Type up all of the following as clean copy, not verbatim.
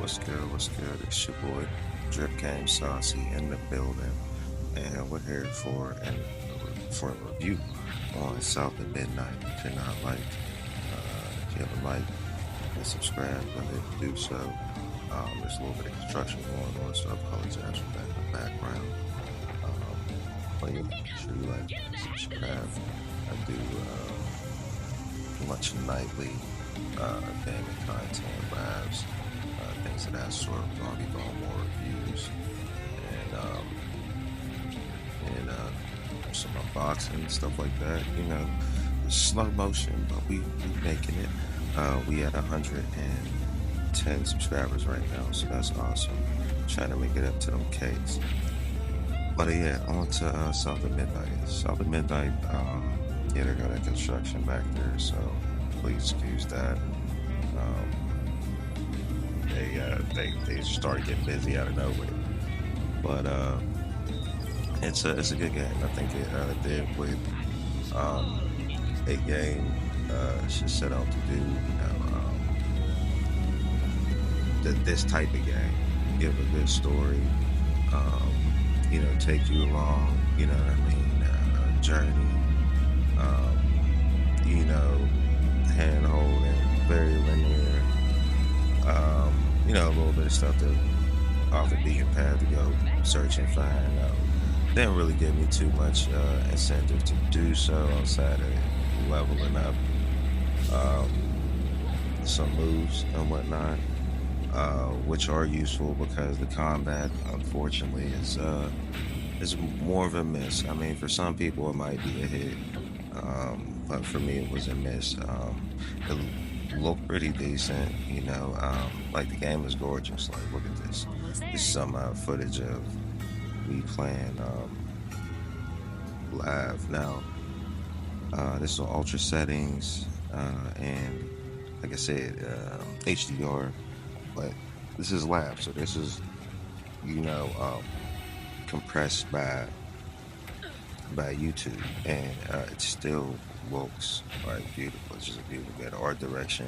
What's good? What's good? It's your boy Drip Game Saucy in the building, and we're here for a review on South at Midnight. If you're not liked, if you haven't liked and subscribed, go ahead and do so. There's a little bit of construction going on, so I apologize for that in the background. But yeah, make sure you like and subscribe. I do much nightly gaming content, lives, things of that sort. We're gonna be doing more reviews and some unboxing stuff like that. You know, slow motion, but we making it. We at 110 subscribers right now, so that's awesome. Trying to make it up to them cakes. But yeah, on to South of Midnight. South of Midnight, yeah, they got that construction back there, so please excuse that. They started getting busy out of nowhere, but it's a good game. I think it did with a game should set out to do, this type of game, give a good story, take you along, you know what I mean, a journey, hand holding, very linear, a little bit of stuff that off the beaten path to go search and find. Didn't really give me too much incentive to do so outside of leveling up some moves and whatnot, which are useful because the combat, unfortunately, is more of a miss. I mean, for some people it might be a hit, but for me it was a miss. It looked pretty decent, like the game is gorgeous. Like, look at this. This is some footage of me playing live. Now, this is ultra settings, and like I said, HDR, but this is live, so this is, compressed by YouTube, and it still looks like beautiful. It's just a beautiful bit. Art direction.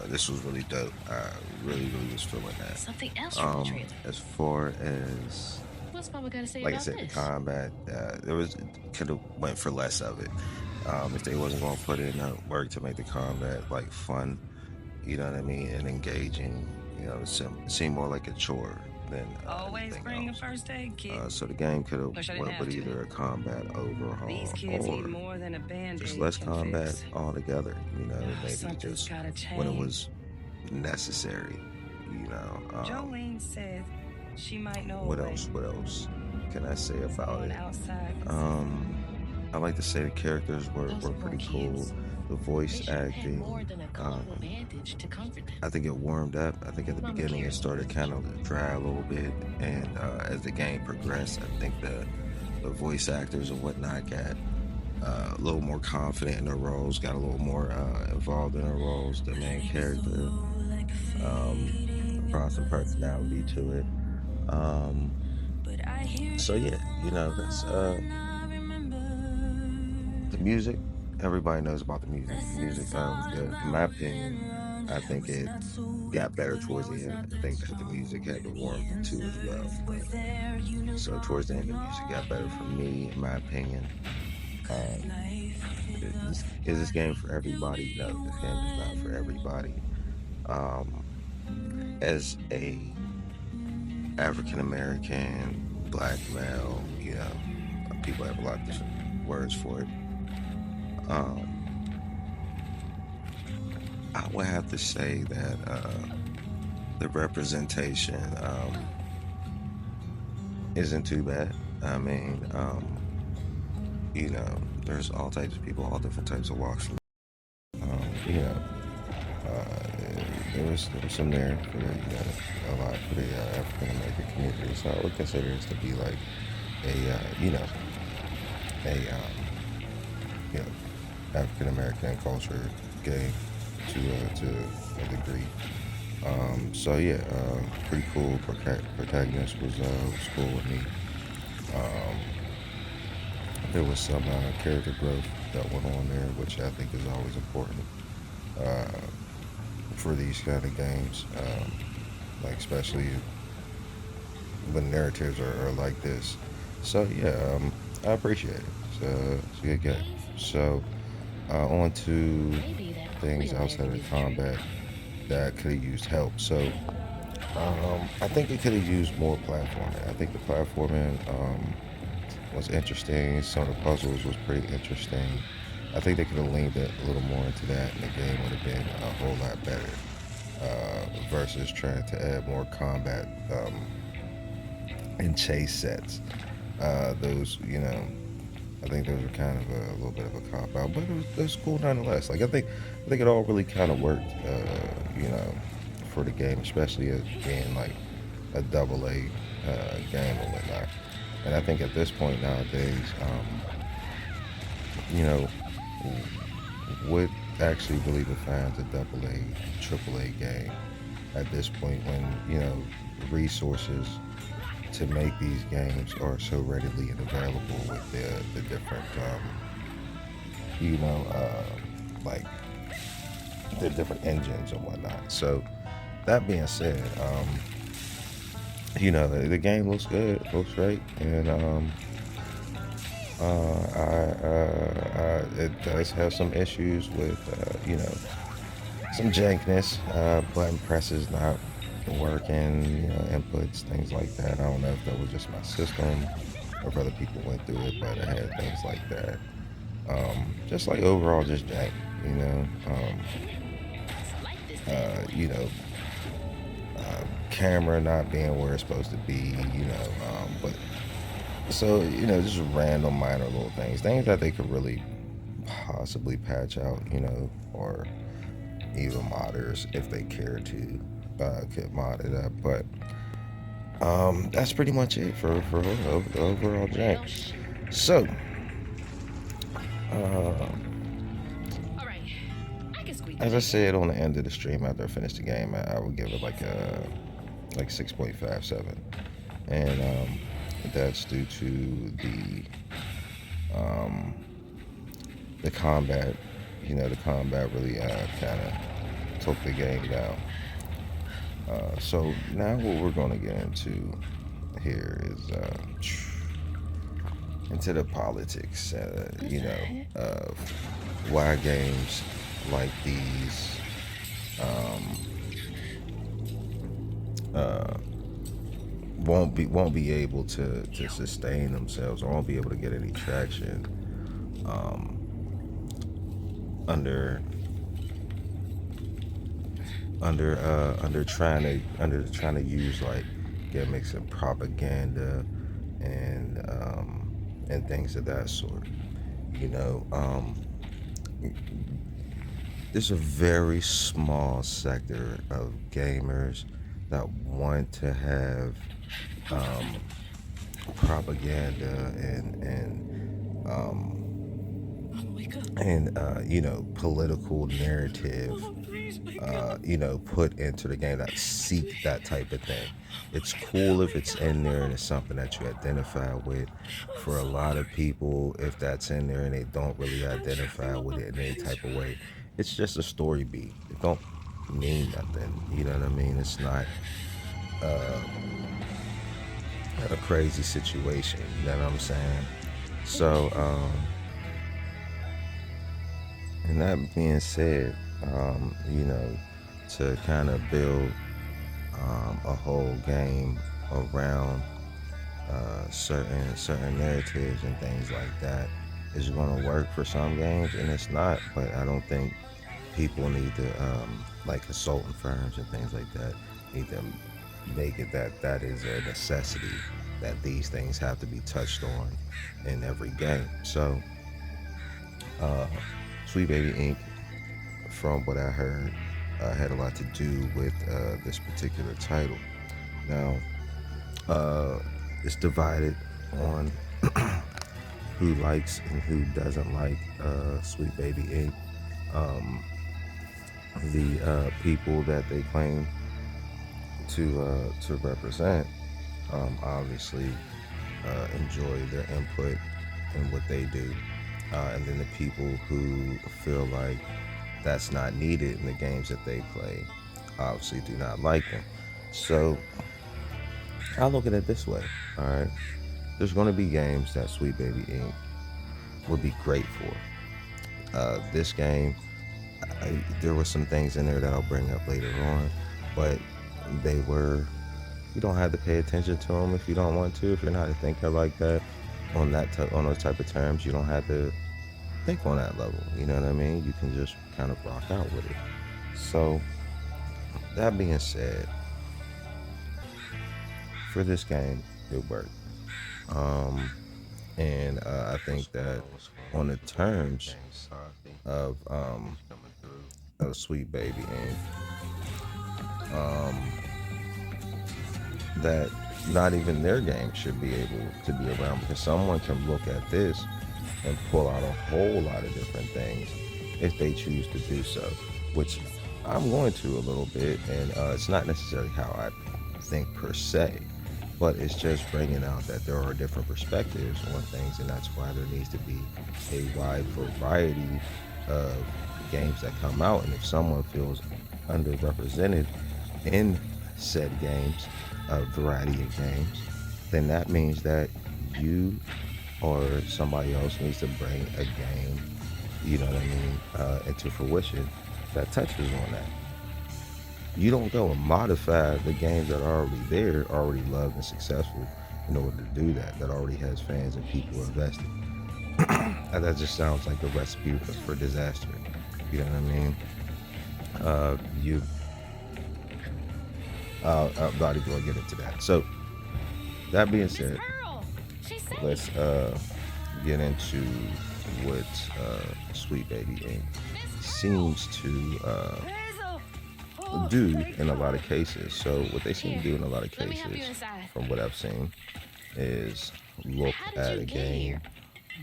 This was really dope. I really was feeling that. Something else from the trailer. As far as, What's Papa got to say like I about said, this? the combat, could have went for less of it. If they wasn't gonna put in work to make the combat like fun, you know what I mean, and engaging. It seemed more like a chore than Always bring else. a first aid kit. So the game could have Wish I didn't went have with to. either a combat overhaul These kids or need more than a band-aid just less can combat fix. altogether. Maybe Something's just gotta when it change. was necessary. Jolene said she might know What a way. else can I say about Someone it? outside. I like to say the characters were pretty cool. The voice acting, More than a colorful bandage to comfort them. I think it warmed up. I think at the beginning it started kind of dry a little bit, and as the game progressed, I think the voice actors and whatnot got a little more confident in their roles, got a little more involved in their roles. The main character brought some personality to it. So yeah, that's the music. Everybody knows about the music. The music was good. In my opinion, I think it got better towards the end. I think that the music had to warm too as well. So towards the end, the music got better for me, in my opinion. Is this game for everybody? No, this game is not for everybody. As a African American, black male, people have a lot of different words for it. I would have to say that the representation isn't too bad. I mean, there's all types of people, all different types of walks. There was some there for a lot for the African American community. So I would consider this to be like a African American culture game to a degree. So yeah, pretty cool. Protagonist was cool with me. There was some character growth that went on there, which I think is always important for these kind of games. like especially when narratives are like this. So yeah, I appreciate it. It's a good game. So on to Maybe that would be things a way I outside could of do the trick. combat that could have used help. So I think it could have used more platforming. I think the platforming was interesting. Some of the puzzles was pretty interesting. I think they could have leaned a little more into that, and the game would have been a whole lot better. Versus trying to add more combat and chase sets. Those, I think those are kind of a little bit of a cop out, but it was cool nonetheless. Like I think it all really kind of worked, for the game, especially as being like a double A game and whatnot. And I think at this point nowadays, you know, what actually really defines a double A, triple A game at this point when resources to make these games are so readily and available with the different you know like the different engines and whatnot. So that being said, the game looks good, looks great, and it does have some issues with some jankness, button presses not working, inputs, things like that. I don't know if that was just my system or if other people went through it, but I had things like that. Just like overall, just jank, you know. Like this thing. Camera not being where it's supposed to be, but so just random minor little things that they could really possibly patch out, or even modders if they care to could mod it up. But that's pretty much it for the overall jank. Well, shh. So All right. I can squeeze the as I chicken. said on the end of the stream after I finished the game, I would give it like a 6.57, and that's due to um, the combat. The combat really kind of took the game down. So now what we're going to get into here is into the politics, of why games like these um, uh, won't be able to sustain themselves or won't be able to get any traction um, under under trying to use like gimmicks and propaganda and things of that sort. You know, there's a very small sector of gamers that want to have um, propaganda and political narrative put into the game that seek that type of thing. It's cool if it's in there and it's something that you identify with. For a lot of people, if that's in there and they don't really identify with it in any type of way, it's just a story beat. It don't mean nothing. You know what I mean? It's not uh, a crazy situation. You know what I'm saying? So, and that being said, to kind of build a whole game around certain narratives and things like that is going to work for some games, and it's not. But I don't think people need to like consulting firms and things like that need to make it that is a necessity that these things have to be touched on in every game. So, uh, Sweet Baby Inc., from what I heard, had a lot to do with this particular title. Now, uh, it's divided on who likes and who doesn't like Sweet Baby Inc. Um, the people that they claim to represent obviously enjoy their input in what they do, and then the people who feel like that's not needed in the games that they play obviously do not like them. So I look at it this way. All right, there's going to be games that Sweet Baby Inc. would be great for. This game, there were some things in there that I'll bring up later on, but they were, you don't have to pay attention to them if you don't want to. If you're not a thinker like that, on those type of terms, you don't have to think on that level. You know what I mean? You can just kind of rock out with it. So that being said, for this game, it worked. Um, and I think that on the terms of Sweet Baby and that not even their game should be able to be around, because someone can look at this and pull out a whole lot of different things if they choose to do so, which I'm going to a little bit, and it's not necessarily how I think per se, but it's just bringing out that there are different perspectives on things, and that's why there needs to be a wide variety of games that come out. And if someone feels underrepresented in said games, a variety of games, then that means that you or somebody else needs to bring a game, you know what I mean, into fruition that touches on that. You don't go and modify the games that are already there, already loved and successful, in order to do that, that already has fans and people invested. And that just sounds like a recipe for disaster. You know what I mean? You I'm about to go get into that. So that being said, let's get into what Sweet Baby Inc. seems to do in a lot of cases. So what they seem to do in a lot of cases, from what I've seen, is look at a game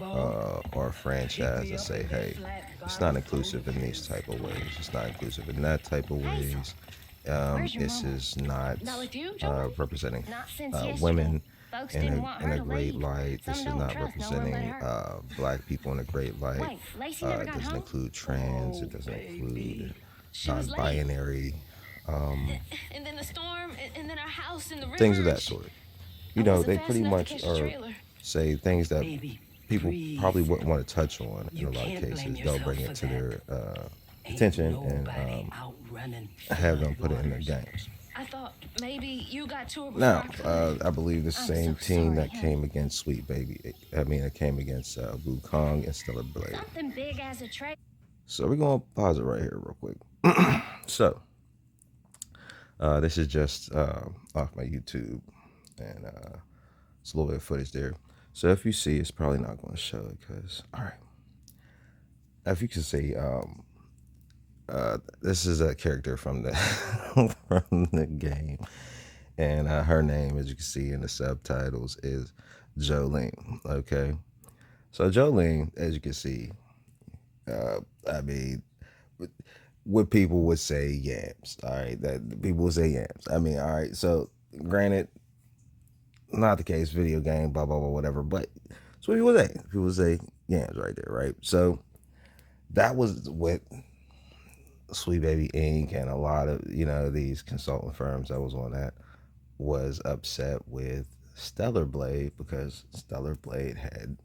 or a franchise and say, hey, it's not inclusive in these type of ways. It's not inclusive in that type of ways. This is not representing women in a great light. This is not representing black people in a great light. It doesn't include trans. It doesn't include non-binary. Things of that sort. You know, they pretty much are say things that people probably wouldn't want to touch on in a lot of cases. They'll bring it to their attention and have them put it in their games. I thought maybe you got to it. Now, I believe the same team that came against Sweet Baby, it came against Wukong and Stellar Blade. Something big as a tray. So we're going to pause it right here real quick. So, this is just off my YouTube, and it's a little bit of footage there. So if you see, it's probably not going to show it because, all right. If you can see, this is a character from the from the game, and her name, as you can see in the subtitles, is Jolene. Okay, so Jolene, as you can see, I mean, what people would say yams. All right, that people would say yams. I mean, all right. So granted, not the case. Video game, blah blah blah, whatever. But that's what people would say. People would say yams right there, right? So that was what Sweet Baby Inc. and a lot of, these consultant firms that was on that was upset with Stellar Blade because Stellar Blade had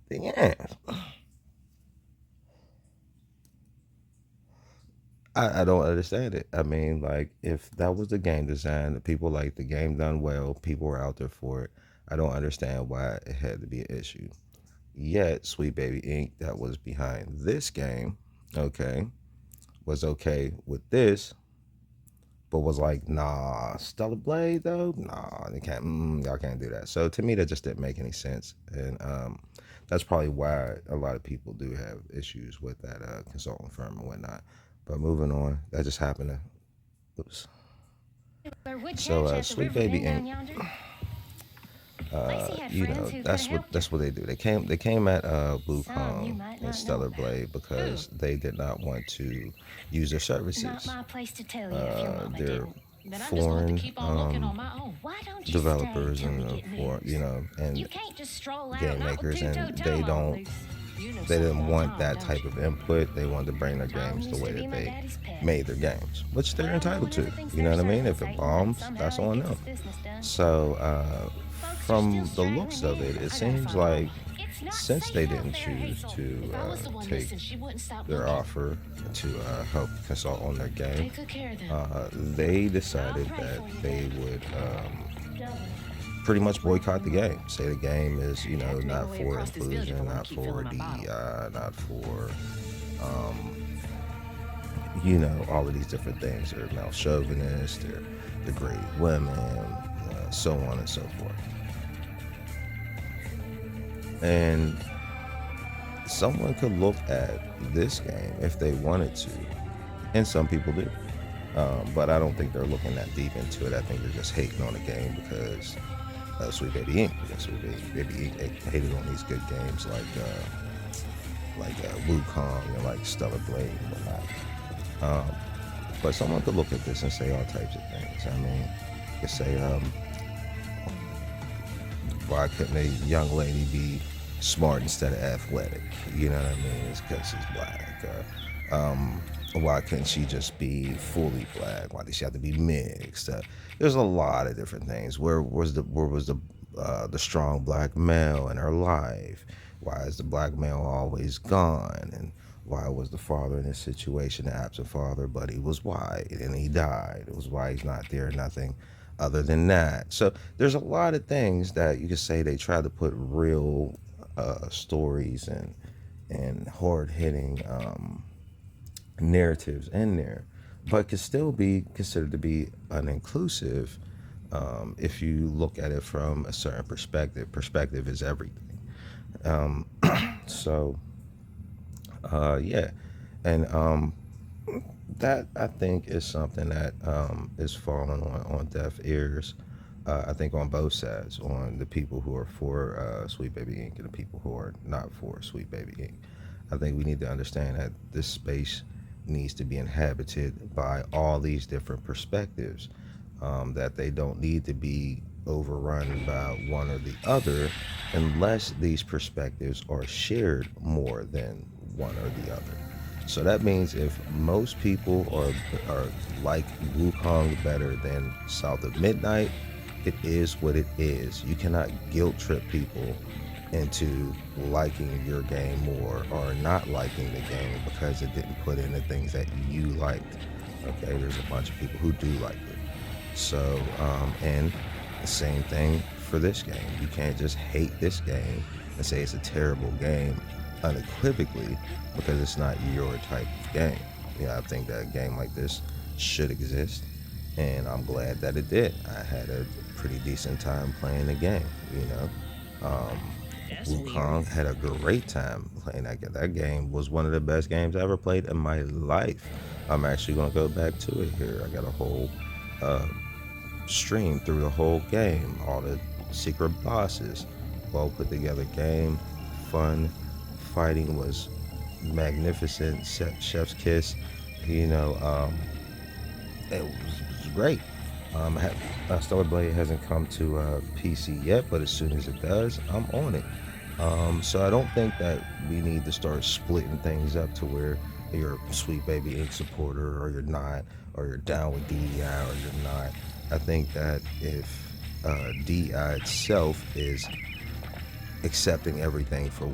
the yams. I don't understand it. I mean, like, if that was the game design, the people like the game done well, people were out there for it. I don't understand why it had to be an issue. Yet, Sweet Baby Inc., that was behind this game, was okay with this, but was like, nah, Stellar Blade, though? Nah, y'all can't do that. So, to me, that just didn't make any sense. And that's probably why a lot of people do have issues with that consultant firm and whatnot. But moving on, that just happened to, oops. So, Sweet Baby Inc., that's what they do. They came at Wukong and Stellar Blade because they did not want to use their services. They're foreign developers and and game makers, and they don't they didn't want that type of input. They wanted to bring their games the way that they made their games, which they're entitled to. You know what I mean? If it bombs, that's on them. So from the looks of it, it seems like since they didn't choose to take their offer to help consult on their game, they decided that they would pretty much boycott the game. Say the game is, not for inclusion, not for DEI, not for, all of these different things. They're male chauvinists, they're degrade women, so on and so forth. And someone could look at this game if they wanted to, and some people do. But I don't think they're looking that deep into it. I think they're just hating on the game because Sweet Baby Inc. Because Sweet Baby Inc. hated on these good games like Wukong and like Stellar Blade and whatnot. But someone could look at this and say all types of things. I mean, you could say, why couldn't a young lady be smart instead of athletic? You know what I mean? It's because she's black. Why couldn't she just be fully black? Why did she have to be mixed? There's a lot of different things. Where was the strong black male in her life? Why is the black male always gone? And why was the father in this situation the absent father, but he was white and he died? It was why he's not there, nothing other than that. So there's a lot of things that you could say they try to put real stories and hard-hitting narratives in there, but could still be considered to be uninclusive if you look at it from a certain perspective. Perspective is everything. Yeah. And that I think is something that is falling on deaf ears. I think on both sides, on the people who are for Sweet Baby Inc. and the people who are not for Sweet Baby Inc. I think we need to understand that this space needs to be inhabited by all these different perspectives, that they don't need to be overrun by one or the other unless these perspectives are shared more than one or the other. So that means if most people are like Wukong better than South of Midnight, it is what it is. You cannot guilt trip people into liking your game more or not liking the game because it didn't put in the things that you liked. Okay, there's a bunch of people who do like it. So, and the same thing for this game. You can't just hate this game and say it's a terrible game unequivocally because it's not your type of game. Yeah, I think that a game like this should exist, and I'm glad that it did. I had a pretty decent time playing the game, Wukong had a great time playing that game. That game was one of the best games I ever played in my life. I'm actually going to go back to it here. I got a whole stream through the whole game, all the secret bosses, well put together game, fun, fighting was magnificent, chef's kiss, it was great. Stellar Blade hasn't come to PC yet, but as soon as it does, I'm on it. So I don't think that we need to start splitting things up to where you're a Sweet Baby Inc. supporter or you're not, or you're down with DEI or you're not. I think that if DEI itself is accepting everything for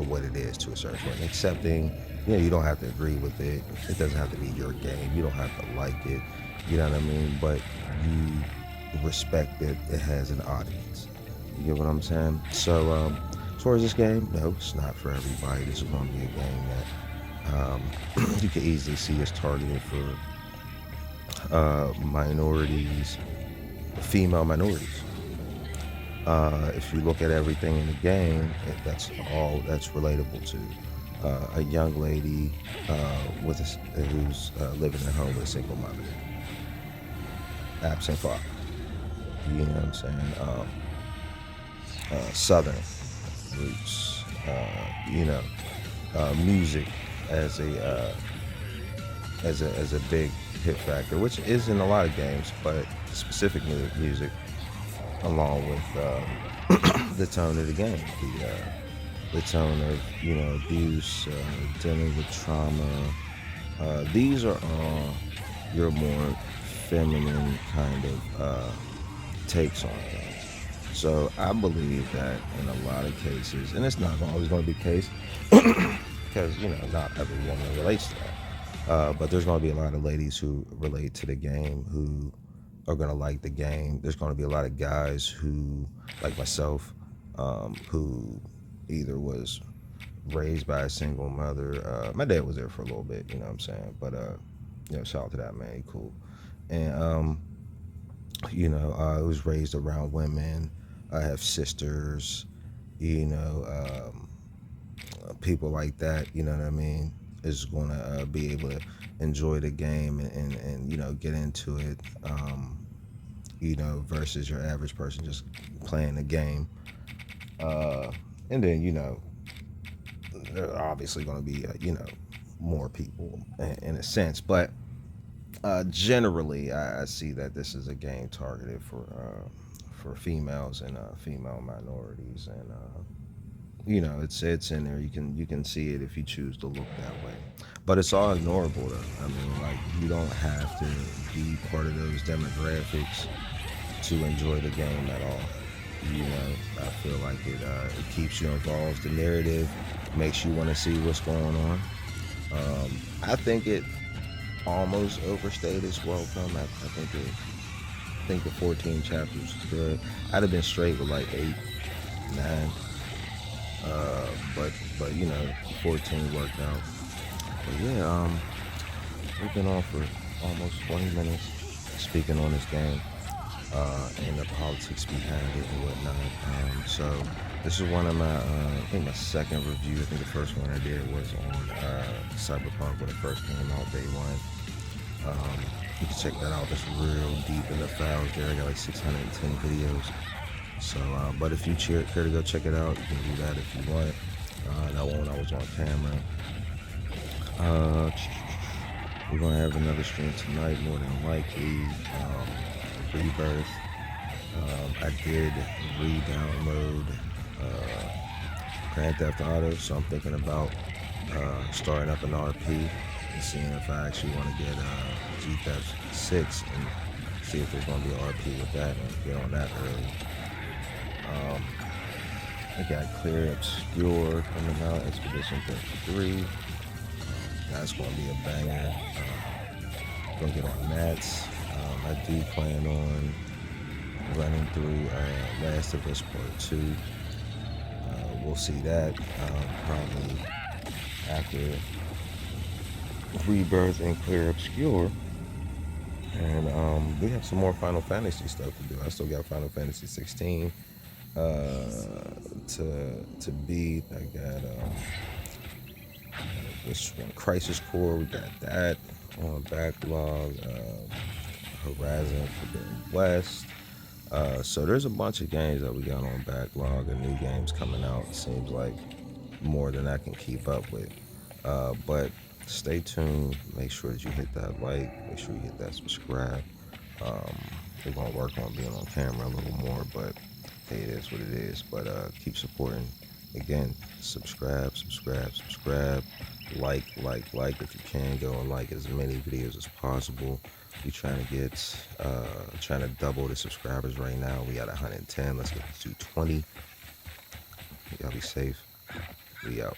what it is to a certain point, accepting, you don't have to agree with it. It doesn't have to be your game. You don't have to like it. You know what I mean? But you respect that it has an audience. You get what I'm saying? So, as far as this game, no, it's not for everybody. This is going to be a game that you can easily see is targeted for minorities, female minorities. If you look at everything in the game, that's all that's relatable to a young lady who's living at home with a single mother, absent father. You know what I'm saying? Southern roots. Music as a big hit factor, which is in a lot of games, but specific music, along with the tone of the game, the tone of, abuse, dealing with trauma. These are all your more feminine kind of takes on things. So I believe that in a lot of cases, and it's not always going to be the case, because not every woman relates to that. But there's going to be a lot of ladies who relate to the game who are going to like the game. There's going to be a lot of guys who, like myself, who either was raised by a single mother. My dad was there for a little bit, you know what I'm saying? But, shout out to that man, he cool. And, I was raised around women. I have sisters, people like that, you know what I mean, is going to be able to enjoy the game and get into it, versus your average person just playing the game. And then, there are obviously going to be, more people in a sense. But generally, I see that this is a game targeted for females and female minorities. And, it's in there. You can see it if you choose to look that way. But it's all ignorable, though. I mean, like, you don't have to be part of those demographics to enjoy the game at all. I feel like it keeps you involved. The narrative makes you want to see what's going on. I think it almost overstayed its welcome. I think the 14 chapters is good. I'd have been straight with like 8, 9. But 14 worked out. But yeah, we've been on for almost 20 minutes speaking on this game. And the politics behind it and whatnot. So this is one of my, I think my second review. I think the first one I did was on Cyberpunk when it first came out, day one. You can check that out. It's real deep in the files there. I got like 610 videos. So, but if you care to go check it out, you can do that if you want. That one I was on camera. We're gonna have another stream tonight, more than likely. Rebirth. I did re-download Grand Theft Auto, so I'm thinking about starting up an RP and seeing if I actually want to get G Theft 6 and see if there's going to be an RP with that and get on that early. I got Clear Obscure coming out, Expedition 33. That's going to be a banger. Gonna get on that. I do plan on running through Last of Us Part 2. We'll see that probably after Rebirth and Clear Obscure. And we have some more Final Fantasy stuff to do. I still got Final Fantasy 16 to beat. I got this one, Crisis Core. We got that on backlog. Horizon Forbidden West. So there's a bunch of games that we got on backlog and new games coming out. It seems like more than I can keep up with. But stay tuned. Make sure that you hit that like. Make sure you hit that subscribe. We're going to work on being on camera a little more, but hey, it is what it is. But keep supporting. Again, subscribe. Like. If you can, go and like as many videos as possible. We're trying to get, trying to double the subscribers right now. We got 110. Let's get to 220. Y'all be safe. We out.